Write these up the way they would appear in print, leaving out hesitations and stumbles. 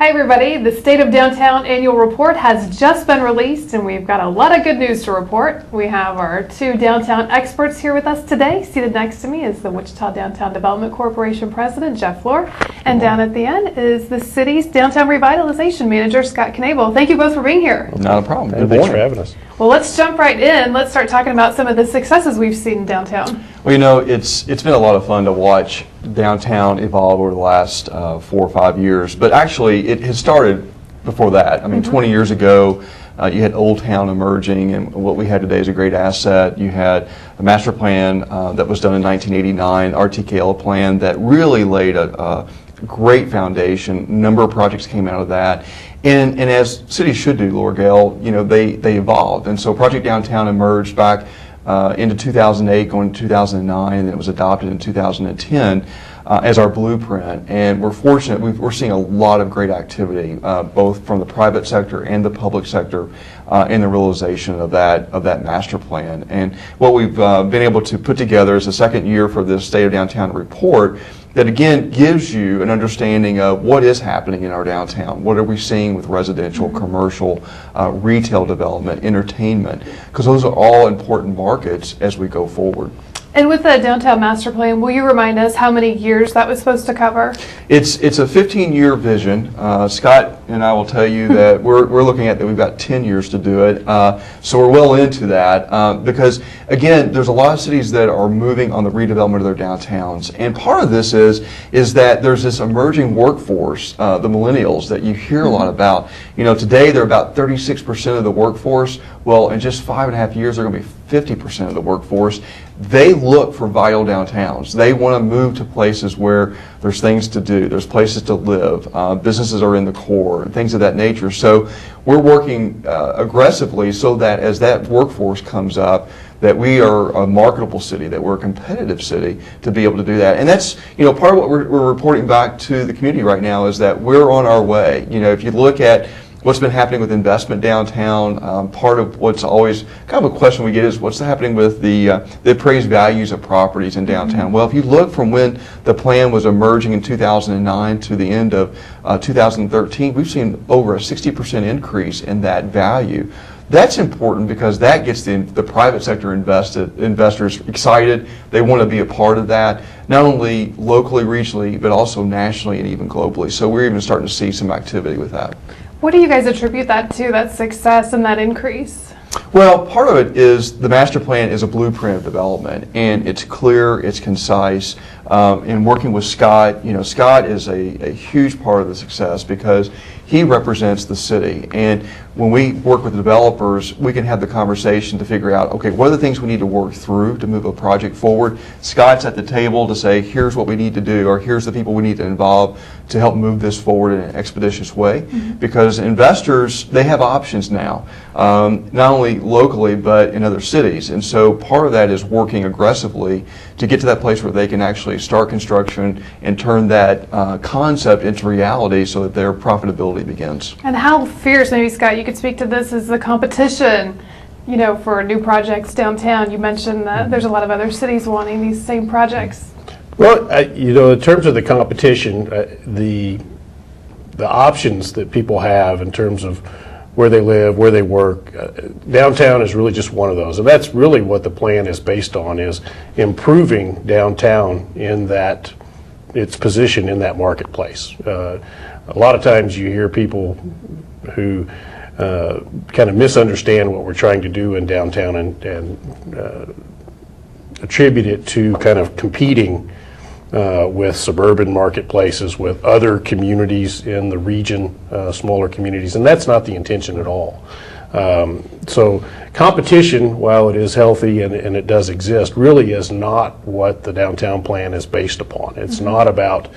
Hi everybody, the State of Downtown Annual Report has just been released and we've got a lot of good news to report. We have our two downtown experts here with us today. Seated next to me is the Wichita Downtown Development Corporation President, Jeff Lohr, and down at the end is the city's Downtown Revitalization Manager, Scott Knable. Thank you both for being here. Not a problem. Good Thanks for having us. Well, let's jump right in. Let's start talking about some of the successes we've seen in downtown. Well, you know, it's been a lot of fun to watch downtown evolve over the last 4 or 5 years, but actually it has started before that. I mean, 20 years ago, you had Old Town emerging, and what we had today is a great asset. You had a master plan that was done in 1989, RTKL plan that really laid a great foundation. A number of projects came out of that. And as cities should do, Laura Gale, you know, they evolved. And so Project Downtown emerged back into 2008, going to 2009, and it was adopted in 2010 as our blueprint. And we're fortunate, we're seeing a lot of great activity, both from the private sector and the public sector in the realization of that master plan. And what we've been able to put together is the second year for the State of Downtown report that again gives you an understanding of what is happening in our downtown. What are we seeing with residential, commercial, retail development, entertainment, because those are all important markets as we go forward. And with the downtown master plan, will you remind us how many years that was supposed to cover? It's a 15-year vision. Scott and I will tell you that we're looking at that we've got 10 years to do it. So we're well into that because, again, there's a lot of cities that are moving on the redevelopment of their downtowns. And part of this is that there's this emerging workforce, the millennials, that you hear a lot about. You know, today they're about 36% of the workforce. Well, in just 5.5 years, they're going to be 50% of the workforce. They look for vital downtowns. They want to move to places where there's things to do, there's places to live, businesses are in the core, and things of that nature. So we're working aggressively so that as that workforce comes up, that we are a marketable city, that we're a competitive city to be able to do that. And that's, you know, part of what we're reporting back to the community right now is that we're on our way. You know, if you look at what's been happening with investment downtown, part of what's always kind of a question we get is what's happening with the appraised values of properties in downtown. Well, if you look from when the plan was emerging in 2009 to the end of 2013, we've seen over a 60% increase in that value. That's important because that gets the private sector investors excited. They want to be a part of that, not only locally, regionally, but also nationally and even globally. So we're even starting to see some activity with that. What do you guys attribute that to, that success and that increase? Well, part of it is the master plan is a blueprint of development, and it's clear, it's concise. In working with Scott, you know, Scott is a huge part of the success because he represents the city. And when we work with the developers, we can have the conversation to figure out, okay, what are the things we need to work through to move a project forward? Scott's at the table to say, here's what we need to do, or here's the people we need to involve to help move this forward in an expeditious way. Because investors, they have options now, not only locally, but in other cities. And so part of that is working aggressively to get to that place where they can actually start construction and turn that concept into reality so that their profitability begins. And how fierce, maybe Scott, you could speak to this, is the competition, you know, for new projects downtown. You mentioned that there's a lot of other cities wanting these same projects. Well, you know, in terms of the competition, the options that people have in terms of where they live, where they work, downtown is really just one of those. And that's really what the plan is based on, is improving downtown in that, its position in that marketplace. A lot of times you hear people who kind of misunderstand what we're trying to do in downtown and attribute it to kind of competing with suburban marketplaces, with other communities in the region, smaller communities, and that's not the intention at all. So competition, while it is healthy and it does exist, really is not what the downtown plan is based upon. It's not about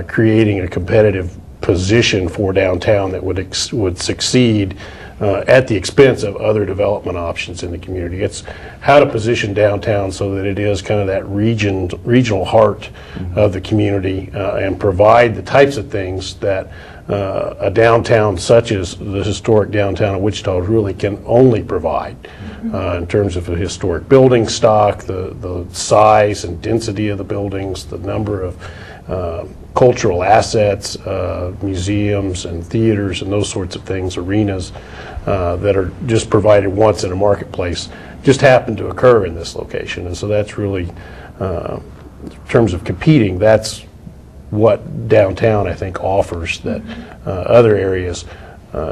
creating a competitive position for downtown that would succeed at the expense of other development options in the community. It's how to position downtown so that it is kind of that regional heart of the community and provide the types of things that a downtown such as the historic downtown of Wichita really can only provide in terms of the historic building stock, the size and density of the buildings, the number of cultural assets, museums and theaters and those sorts of things, arenas that are just provided once in a marketplace, just happen to occur in this location. And so that's really, in terms of competing, that's what downtown, I think, offers that other areas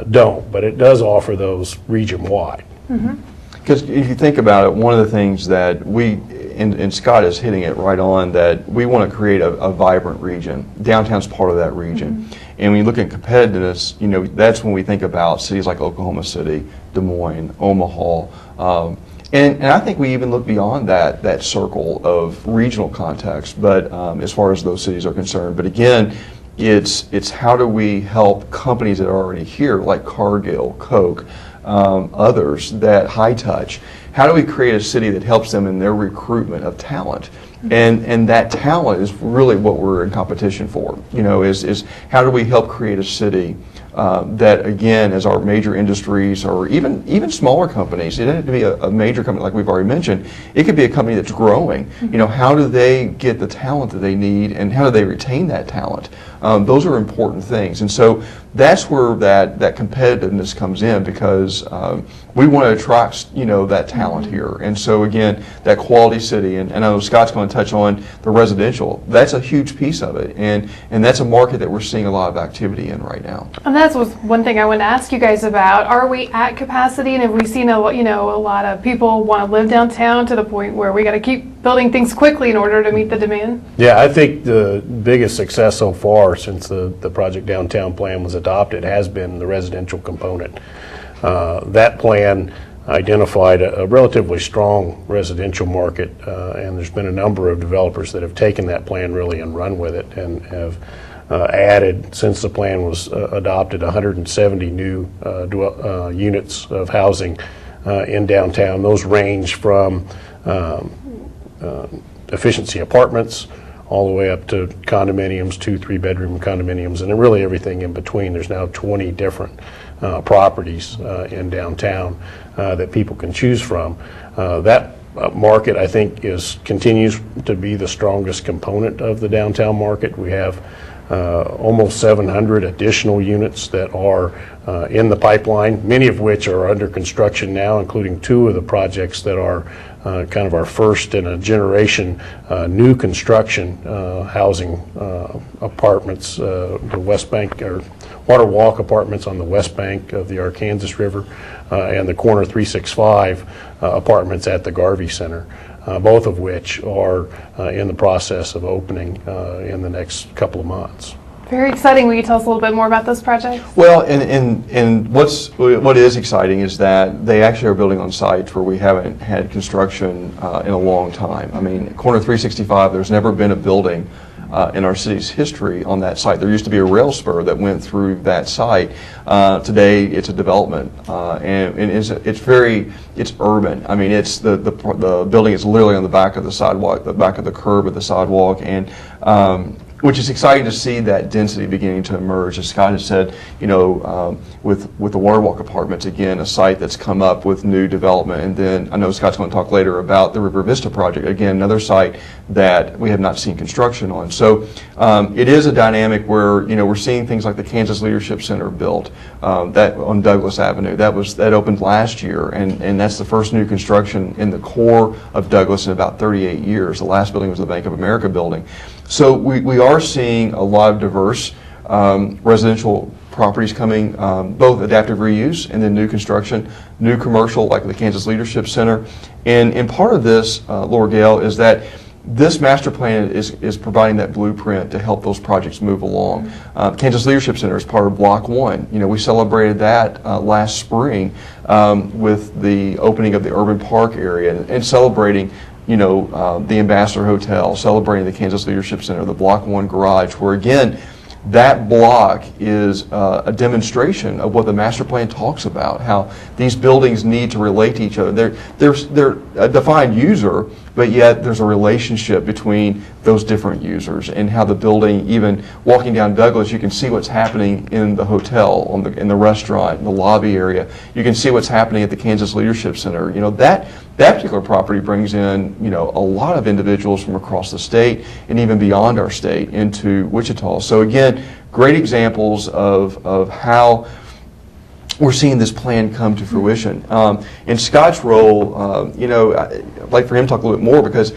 don't, but it does offer those region-wide. Because if you think about it, one of the things that and Scott is hitting it right on, that we want to create a vibrant region. Downtown's part of that region. And when you look at competitiveness, that's when we think about cities like Oklahoma City, Des Moines, Omaha, and I think we even look beyond that circle of regional context, but as far as those cities are concerned. But again, it's how do we help companies that are already here, like Cargill, Coke, others, that high touch. How do we create a city that helps them in their recruitment of talent? And that talent is really what we're in competition for. Is how do we help create a city that, again, as our major industries or even smaller companies, it doesn't have to be a major company like we've already mentioned. It could be a company that's growing. How do they get the talent that they need, and how do they retain that talent? Those are important things. And so that's where that competitiveness comes in, because we want to attract that talent here. And so again, that quality city, and I know Scott's going to touch on the residential. That's a huge piece of it, and that's a market that we're seeing a lot of activity in right now. And that was one thing I wanted to ask you guys about. Are we at capacity, and have we seen a lot of people want to live downtown to the point where we got to keep building things quickly in order to meet the demand? Yeah, I think the biggest success so far since the Project Downtown plan was adopted has been the residential component. That plan identified a relatively strong residential market, and there's been a number of developers that have taken that plan really and run with it, and have added, since the plan was adopted, 170 new units of housing in downtown. Those range from efficiency apartments all the way up to condominiums, 2-3 bedroom condominiums, and really everything in between. There's now 20 different properties in downtown that people can choose from. That market, I think, continues to be the strongest component of the downtown market. We have almost 700 additional units that are in the pipeline, many of which are under construction now, including 2 of the projects that are kind of our first in a generation new construction housing apartments, the West Bank, or Water Walk apartments on the west bank of the Arkansas River, and the Corner 365 apartments at the Garvey Center, both of which are in the process of opening in the next couple of months. Very exciting. Will you tell us a little bit more about those projects? Well, and what is exciting is that they actually are building on sites where we haven't had construction in a long time. I mean, Corner 365, there's never been a building in our city's history on that site. There used to be a rail spur that went through that site. Today, it's a development, and it's urban. I mean, it's the building is literally on the back of the sidewalk, the back of the curb of the sidewalk, and which is exciting to see that density beginning to emerge. As Scott has said, with the Water Walk apartments, again, a site that's come up with new development. And then I know Scott's going to talk later about the River Vista project, again, another site that we have not seen construction on. So it is a dynamic where, we're seeing things like the Kansas Leadership Center built that on Douglas Avenue. That opened last year, and that's the first new construction in the core of Douglas in about 38 years. The last building was the Bank of America building. So we are seeing a lot of diverse residential properties coming, both adaptive reuse and then new construction, new commercial like the Kansas Leadership Center. And part of this, Laura Gale, is that this master plan is providing that blueprint to help those projects move along. Kansas Leadership Center is part of Block 1. We celebrated that last spring with the opening of the urban park area and celebrating the Ambassador Hotel, celebrating the Kansas Leadership Center, the Block 1 garage, where again, that block is a demonstration of what the master plan talks about, how these buildings need to relate to each other. They're a defined user, but yet there's a relationship between those different users, and how the building, even walking down Douglas, you can see what's happening in the hotel, in the restaurant, in the lobby area. You can see what's happening at the Kansas Leadership Center. You know, that particular property brings in, you know, a lot of individuals from across the state and even beyond our state into Wichita. So again, great examples of how we're seeing this plan come to fruition. In Scott's role, you know, I'd like for him to talk a little bit more, because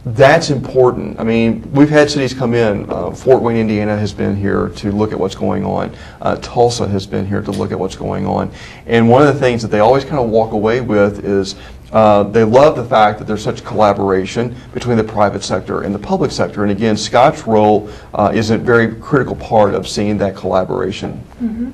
that's important. I mean, we've had cities come in. Fort Wayne, Indiana has been here to look at what's going on. Tulsa has been here to look at what's going on. And one of the things that they always kind of walk away with is they love the fact that there's such collaboration between the private sector and the public sector. And again, Scott's role is a very critical part of seeing that collaboration. Mm-hmm.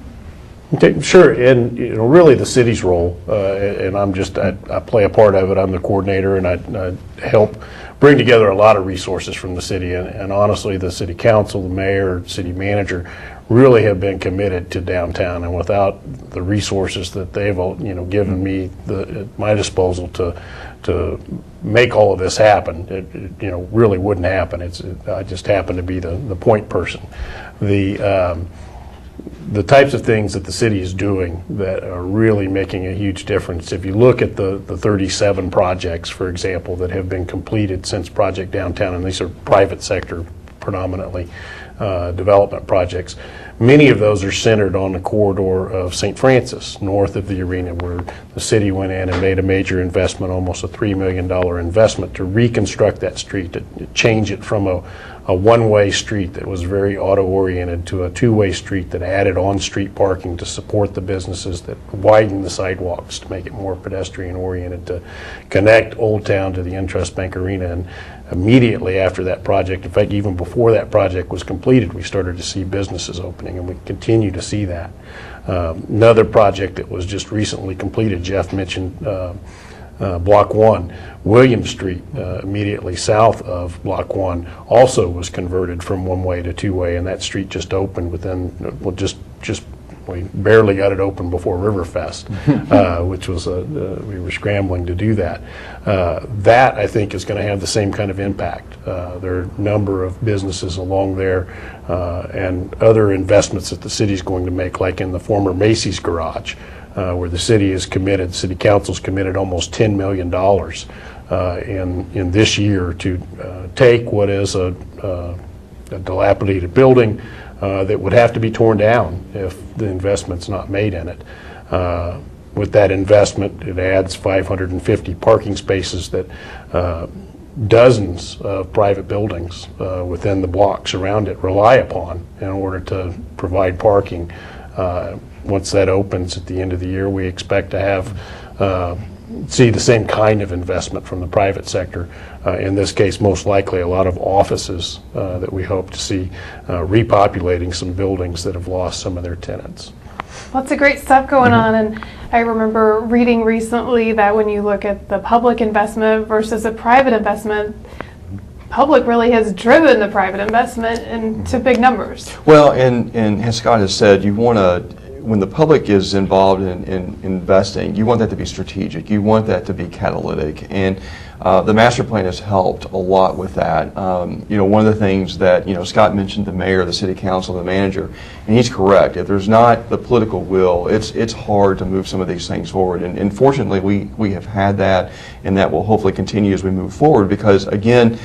Okay, sure, and you know, really the city's role, and I play a part of it. I'm the coordinator, and I help bring together a lot of resources from the city, and honestly, the city council, the mayor, city manager, really have been committed to downtown, and without the resources that they've, you know, given me at my disposal to make all of this happen, it you know, really wouldn't happen. I just happen to be the point person. The types of things that the city is doing that are really making a huge difference. If you look at the 37 projects, for example, that have been completed since Project Downtown, and these are private sector predominantly development projects, many of those are centered on the corridor of St. Francis, north of the arena, where the city went in and made a major investment, almost a $3 million investment, to reconstruct that street, to change it from a one-way street that was very auto-oriented to a two-way street that added on-street parking to support the businesses, that widened the sidewalks to make it more pedestrian-oriented, to connect Old Town to the InTrust Bank Arena. And immediately after that project, in fact, even before that project was completed, we started to see businesses opening, and we continue to see that. Another project that was just recently completed, Jeff mentioned Block 1, William Street, immediately south of Block 1, also was converted from one-way to two-way, and that street just opened within, well, we barely got it open before Riverfest, which was, we were scrambling to do that. That, I think, is going to have the same kind of impact. There are a number of businesses along there and other investments that the city's going to make, like in the former Macy's garage, where the city is committed, city council's committed almost $10 million in this year to take what is a dilapidated building that would have to be torn down if the investment's not made in it. With that investment, it adds 550 parking spaces that dozens of private buildings within the blocks around it rely upon in order to provide parking. Once that opens at the end of the year, we expect to have see the same kind of investment from the private sector. In this case, most likely a lot of offices that we hope to see repopulating some buildings that have lost some of their tenants. Lots of great stuff going on, and I remember reading recently that when you look at the public investment versus a private investment, public really has driven the private investment into big numbers. Well, and as Scott has said, you want to, when the public is involved in investing, you want that to be strategic. You want that to be catalytic, and the master plan has helped a lot with that. You know, one of the things that, you know, Scott mentioned the mayor, the city council, the manager, and he's correct. If there's not the political will, it's hard to move some of these things forward. And fortunately, we have had that, and that will hopefully continue as we move forward, because again,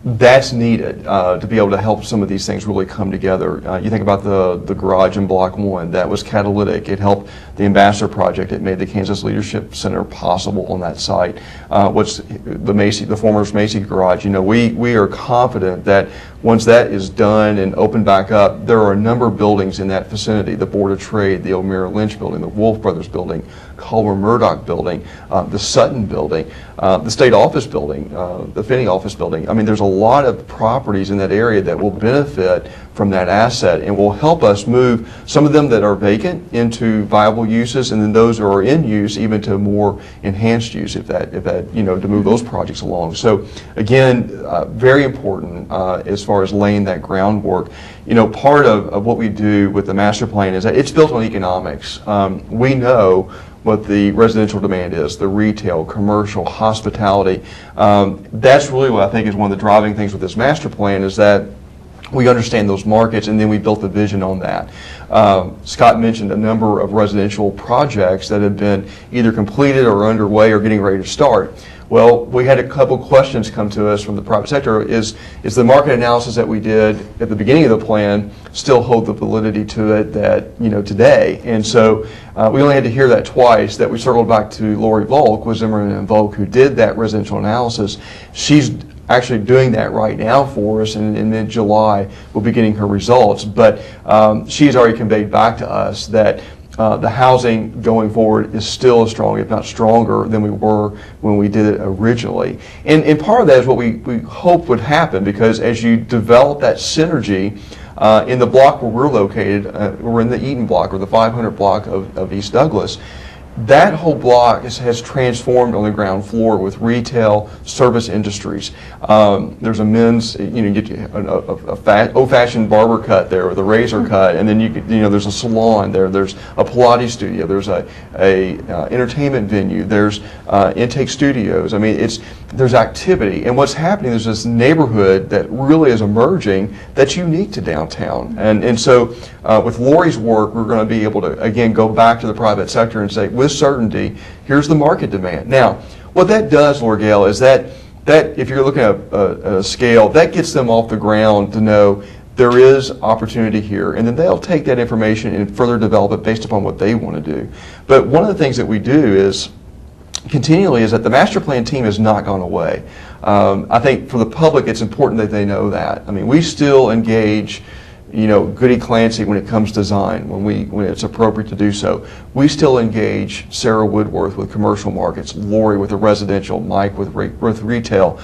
that's needed to be able to help some of these things really come together. You think about the garage in Block 1, that was catalytic. It helped the Ambassador Project. It made the Kansas Leadership Center possible on that site. What's the former Macy garage, you know, we are confident that once that is done and opened back up, there are a number of buildings in that vicinity, the Board of Trade, the O'Meara Lynch building, the Wolf Brothers building, Culver Murdoch building, the Sutton building, the State Office building, the Finney Office building. I mean, there's a lot of properties in that area that will benefit from that asset and will help us move some of them that are vacant into viable uses, and then those that are in use even to more enhanced use, if that you know, to move those projects along. So again, very important as far far as laying that groundwork. Part of what we do with the master plan is that it's built on economics. We know what the residential demand is, the retail, commercial, hospitality. That's really what I think is one of the driving things with this master plan, is that we understand those markets, and then we built a vision on that. Scott mentioned a number of residential projects that have been either completed or underway or getting ready to start. Well, we had a couple questions come to us from the private sector. Is the market analysis that we did at the beginning of the plan still hold the validity to it that, today? And so we only had to hear that twice, that we circled back to Lori Volk, with Zimmerman & Volk, who did that residential analysis. She's actually doing that right now for us, and in mid-July we'll be getting her results. But she's already conveyed back to us that the housing going forward is still as strong, if not stronger, than we were when we did it originally. And part of that is what we hope would happen, because as you develop that synergy in the block where we're located, we're in the Eaton block, or the 500 block of East Douglas. That whole block has transformed on the ground floor with retail, service industries. There's a men's, you get a old-fashioned barber cut there with a razor cut, and then there's a salon there. There's a Pilates studio. There's a entertainment venue. There's intake studios. I mean, there's activity, and what's happening, there's this neighborhood that really is emerging that's unique to downtown. And so with Lori's work, we're going to be able to again go back to the private sector and say, with certainty, here's the market demand. Now, what that does, Lord Gale, is that if you're looking at a scale, that gets them off the ground to know there is opportunity here, and then they'll take that information and further develop it based upon what they want to do. But one of the things that we do is continually is that the master plan team has not gone away. I think for the public, it's important that they know that. I mean, we still engage Goody Clancy when it comes to design, when it's appropriate to do so. We still engage Sarah Woodworth with commercial markets, Lori with the residential, Mike with retail.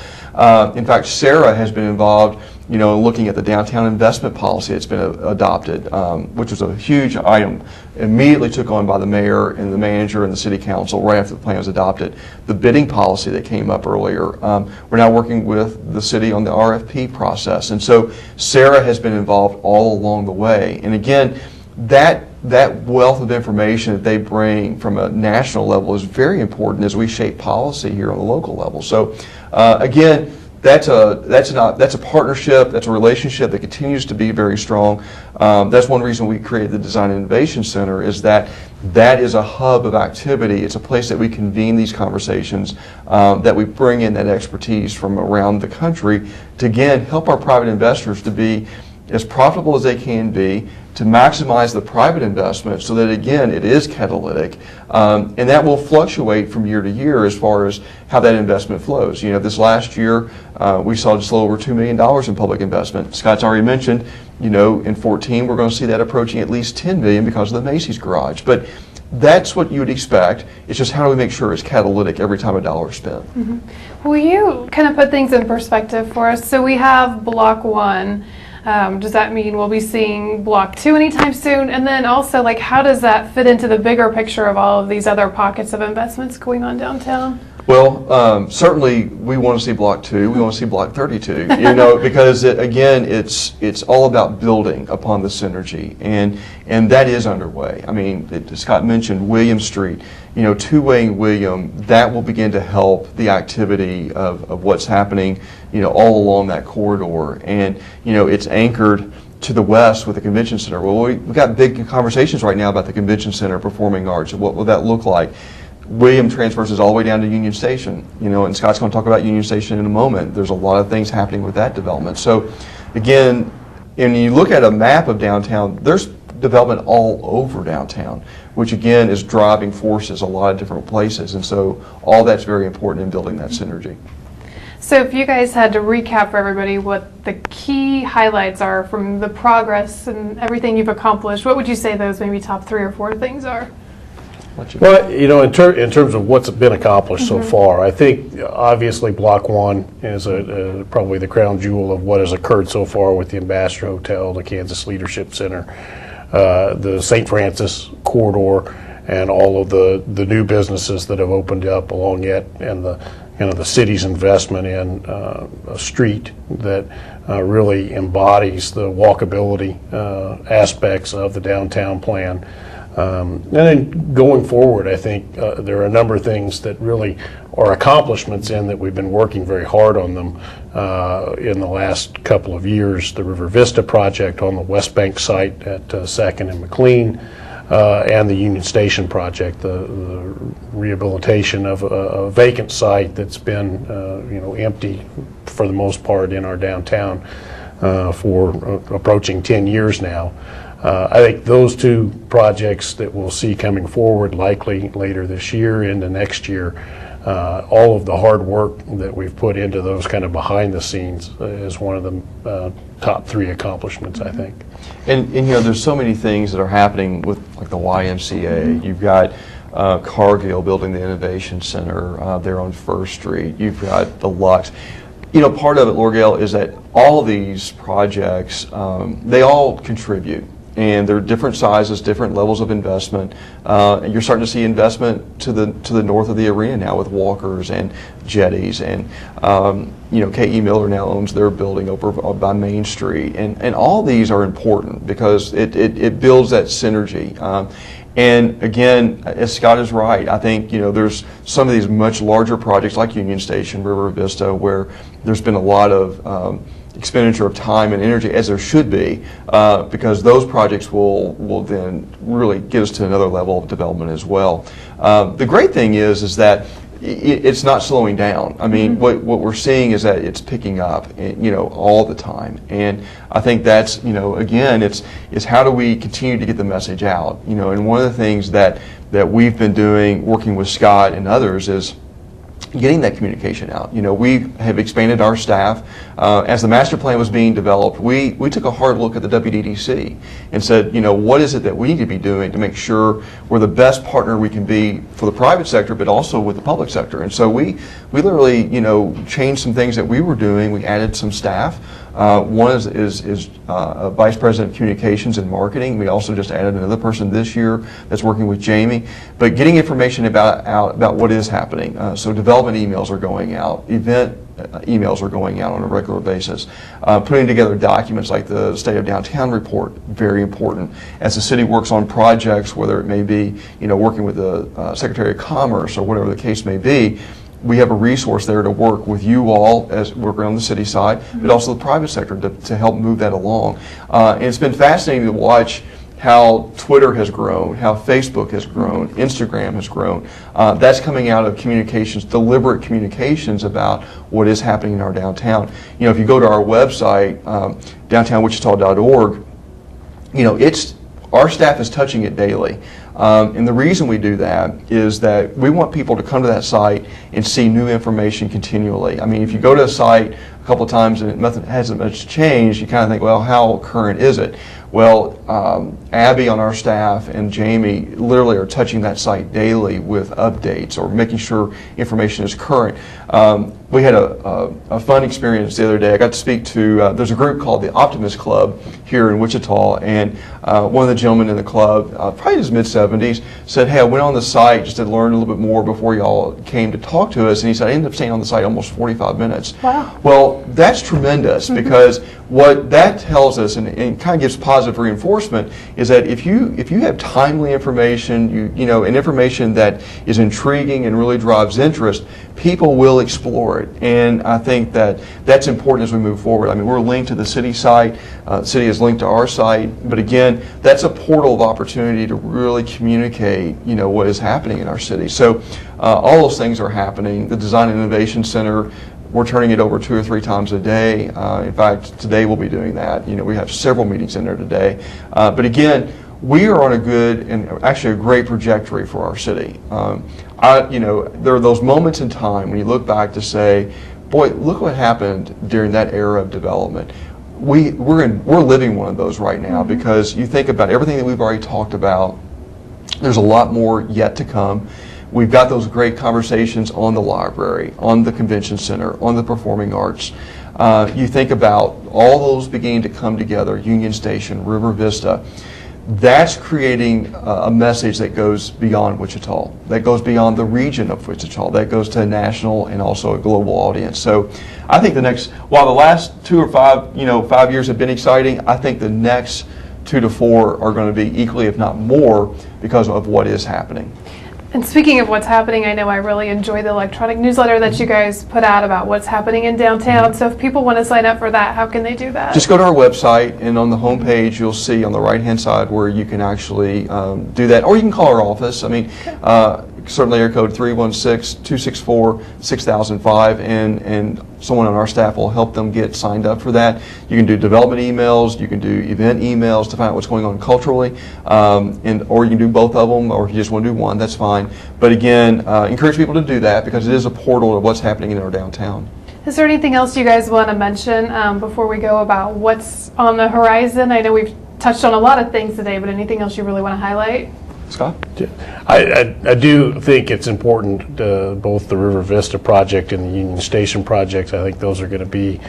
In fact, Sarah has been involved, looking at the downtown investment policy that's been adopted, which was a huge item, immediately took on by the mayor and the manager and the city council right after the plan was adopted. The bidding policy that came up earlier, we're now working with the city on the RFP process. And so Sarah has been involved all along the way. And again, that wealth of information that they bring from a national level is very important as we shape policy here on the local level. So again, that's a partnership, that's a relationship that continues to be very strong. That's one reason we created the Design and Innovation Center, is that is a hub of activity. It's a place that we convene these conversations, that we bring in that expertise from around the country to, again, help our private investors to be as profitable as they can be, to maximize the private investment so that, again, it is catalytic. And that will fluctuate from year to year as far as how that investment flows. This last year, we saw just a little over $2 million in public investment. Scott's already mentioned, in 14, we're going to see that approaching at least $10 million because of the Macy's garage. But that's what you would expect. It's just how do we make sure it's catalytic every time a dollar is spent. Mm-hmm. Will you kind of put things in perspective for us? So we have Block 1. Does that mean we'll be seeing Block 2 anytime soon? And then also, how does that fit into the bigger picture of all of these other pockets of investments going on downtown? Well, certainly we want to see Block 2. We want to see Block 32. Because again, it's all about building upon the synergy, and that is underway. I mean, Scott mentioned William Street. Two-waying William, that will begin to help the activity of what's happening, all along that corridor. And it's anchored to the west with the convention center. Well, we've got big conversations right now about the convention center, performing arts, and what will that look like. William transverses all the way down to Union Station, and Scott's going to talk about Union Station in a moment. There's a lot of things happening with that development. So again, when you look at a map of downtown, there's development all over downtown, which again is driving forces a lot of different places. And so all that's very important in building that synergy. So if you guys had to recap for everybody what the key highlights are from the progress and everything you've accomplished, what would you say those maybe top 3 or 4 things are? Well, in terms of what's been accomplished so far, I think obviously Block 1 is probably the crown jewel of what has occurred so far with the Ambassador Hotel, the Kansas Leadership Center, the St. Francis corridor, and all of the new businesses that have opened up along it, and the city's investment in a street that really embodies the walkability aspects of the downtown plan. And then going forward, I think there are a number of things that really are accomplishments in that we've been working very hard on them in the last couple of years. The River Vista project on the West Bank site at 2nd and McLean, and the Union Station project, the rehabilitation of a vacant site that's been empty for the most part in our downtown for approaching 10 years now. I think those two projects that we'll see coming forward likely later this year into next year, all of the hard work that we've put into those kind of behind the scenes is one of the top 3 accomplishments, I think. And there's so many things that are happening with like the YMCA. You've got Cargill building the Innovation Center there on First Street. You've got the Lux. Part of it, Lord Gale, is that all these projects, they all contribute. And they're different sizes, different levels of investment. And you're starting to see investment to the north of the arena now with Walkers and Jetties, and K.E. Miller now owns their building over by Main Street, and all these are important because it builds that synergy. And again, as Scott is right, I think there's some of these much larger projects like Union Station, River Vista, where there's been a lot of expenditure of time and energy, as there should be, because those projects will then really get us to another level of development as well. The great thing is that it's not slowing down. I mean, what we're seeing is that it's picking up, all the time. And I think that's, again, it's how do we continue to get the message out? And one of the things that we've been doing, working with Scott and others, is getting that communication out. We have expanded our staff. As the master plan was being developed, we took a hard look at the WDDC and said, what is it that we need to be doing to make sure we're the best partner we can be for the private sector, but also with the public sector. And so we literally, changed some things that we were doing. We added some staff. One is a vice president of communications and marketing. We also just added another person this year that's working with Jamie. But getting information about what is happening. So development emails are going out, event emails are going out on a regular basis. Putting together documents like the State of Downtown report, very important. As the city works on projects, whether it may be working with the Secretary of Commerce or whatever the case may be, we have a resource there to work with you all as working on the city side, but also the private sector to help move that along. And it's been fascinating to watch how Twitter has grown, how Facebook has grown, Instagram has grown. That's coming out of communications, deliberate communications about what is happening in our downtown. If you go to our website, downtownwichita.org, our staff is touching it daily. And the reason we do that is that we want people to come to that site and see new information continually. I mean, if you go to a site a couple of times and nothing hasn't much changed, you kind of think, well, how current is it? Well, Abby on our staff and Jamie literally are touching that site daily with updates or making sure information is current. We had a fun experience the other day. I got to speak to, there's a group called the Optimist Club here in Wichita, and one of the gentlemen in the club, probably in his mid-70s, said, hey, I went on the site just to learn a little bit more before y'all came to talk to us, and he said, I ended up staying on the site almost 45 minutes. Wow. Well, that's tremendous because what that tells us, and kind of gives positive reinforcement, is that if you have timely information, and information that is intriguing and really drives interest, people will explore it. And I think that that's important as we move forward. I mean, we're linked to the city site. The city is linked to our site. But again, that's a portal of opportunity to really communicate, what is happening in our city. So all those things are happening. The Design and Innovation Center, we're turning it over 2 or 3 times a day. In fact, today we'll be doing that. We have several meetings in there today. But again, we are on a good and actually a great trajectory for our city. There are those moments in time when you look back to say, boy, look what happened during that era of development. We're living one of those right now because you think about everything that we've already talked about. There's a lot more yet to come. We've got those great conversations on the library, on the convention center, on the performing arts. You think about all those beginning to come together, Union Station, River Vista. that's creating a message that goes beyond Wichita, that goes beyond the region of Wichita, that goes to a national and also a global audience. So I think while the last 2 or 5, 5 years have been exciting, I think the next 2 to 4 are going to be equally, if not more, because of what is happening. And speaking of what's happening, I know I really enjoy the electronic newsletter that you guys put out about what's happening in downtown. So if people want to sign up for that, how can they do that? Just go to our website, and on the homepage, you'll see on the right-hand side where you can actually do that, or you can call our office. I mean, certainly area code 316-264-6005, and someone on our staff will help them get signed up for that. You can do development emails, you can do event emails to find out what's going on culturally, or you can do both of them, or if you just want to do one, that's fine. But again, encourage people to do that because it is a portal of what's happening in our downtown. Is there anything else you guys want to mention before we go about what's on the horizon? I know we've touched on a lot of things today, but anything else you really want to highlight? Scott? I do think it's important, both the River Vista project and the Union Station project. I think those are going to be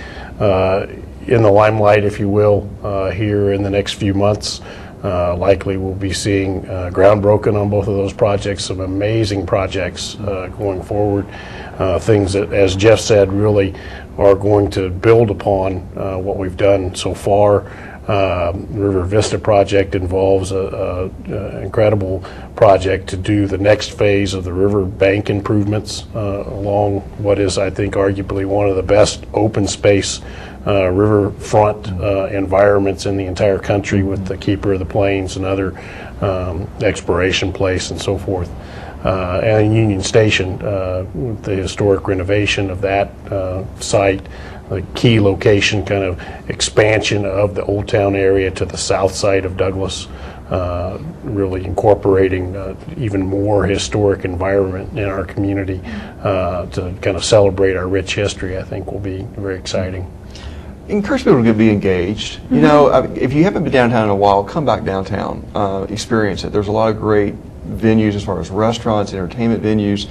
in the limelight, if you will, here in the next few months. Likely we'll be seeing ground broken on both of those projects, some amazing projects going forward. Things that, as Jeff said, really are going to build upon what we've done so far. River Vista project involves an incredible project to do the next phase of the river bank improvements along what is, I think, arguably one of the best open space riverfront environments in the entire country, with the Keeper of the Plains and other exploration place and so forth. And Union Station, with the historic renovation of that site, a key location, kind of expansion of the Old Town area to the south side of Douglas, really incorporating even more historic environment in our community to kind of celebrate our rich history, I think will be very exciting. Encourage people to be engaged. You know, if you haven't been downtown in a while, come back downtown, experience it. There's a lot of great venues as far as restaurants, entertainment venues.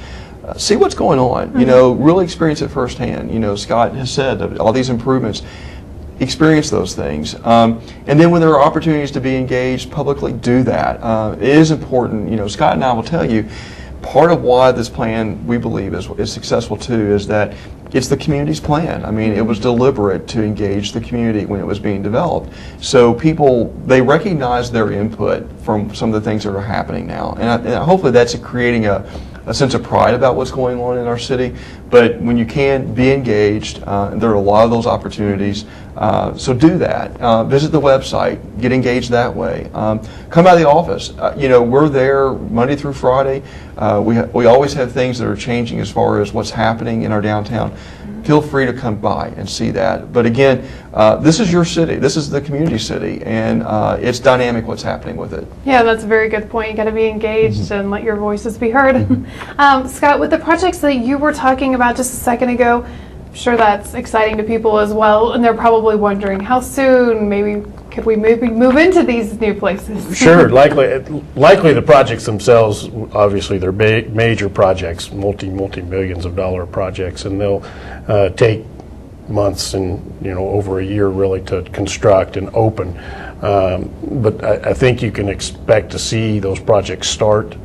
See what's going on. You know, really experience it firsthand. You know, Scott has said that all these improvements. Experience those things, and then when there are opportunities to be engaged publicly, do that. It is important. You know, Scott and I will tell you, part of why this plan, we believe, is successful too, is that it's the community's plan. I mean, it was deliberate to engage the community when it was being developed. So people, they recognize their input from some of the things that are happening now, and hopefully that's creating a sense of pride about what's going on in our city. But when you can be engaged, there are a lot of those opportunities. So do that. Visit the website. Get engaged that way. Come by the office. You know, we're there Monday through Friday. We always have things that are changing as far as what's happening in our downtown. Feel free to come by and see that. But again, this is your city. This is the community city, and it's dynamic what's happening with it. Yeah, that's a very good point. You got to be engaged and let your voices be heard. Scott, with the projects that you were talking about just a second ago, I'm sure that's exciting to people as well, and they're probably wondering how soon maybe could we move into these new places? Sure, likely the projects themselves, obviously they're major projects, multi-millions of dollar projects, and they'll take months and over a year really to construct and open. But I think you can expect to see those projects start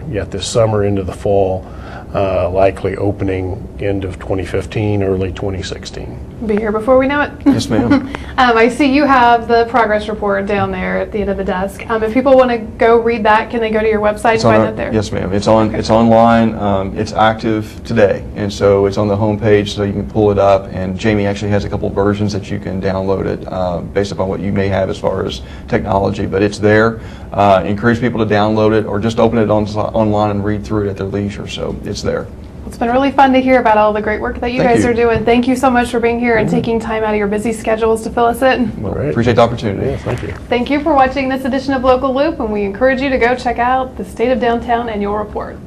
yet this summer into the fall, likely opening end of 2015, early 2016. Be here before we know it. Yes, ma'am. I see you have the progress report down there at the end of the desk. If people want to go read that, can they go to your website and find that there? Yes, ma'am. It's online. It's active today, and so it's on the homepage, so you can pull it up. And Jamie actually has a couple versions that you can download it based upon what you may have as far as technology. But it's there. Encourage people to download it or just open it online and read through it at their leisure. So it's there. It's been really fun to hear about all the great work that you guys are doing. Thank you so much for being here and taking time out of your busy schedules to fill us in. Well, appreciate the opportunity. Yeah, thank you. Thank you for watching this edition of Local Loop, and we encourage you to go check out the State of Downtown Annual Report.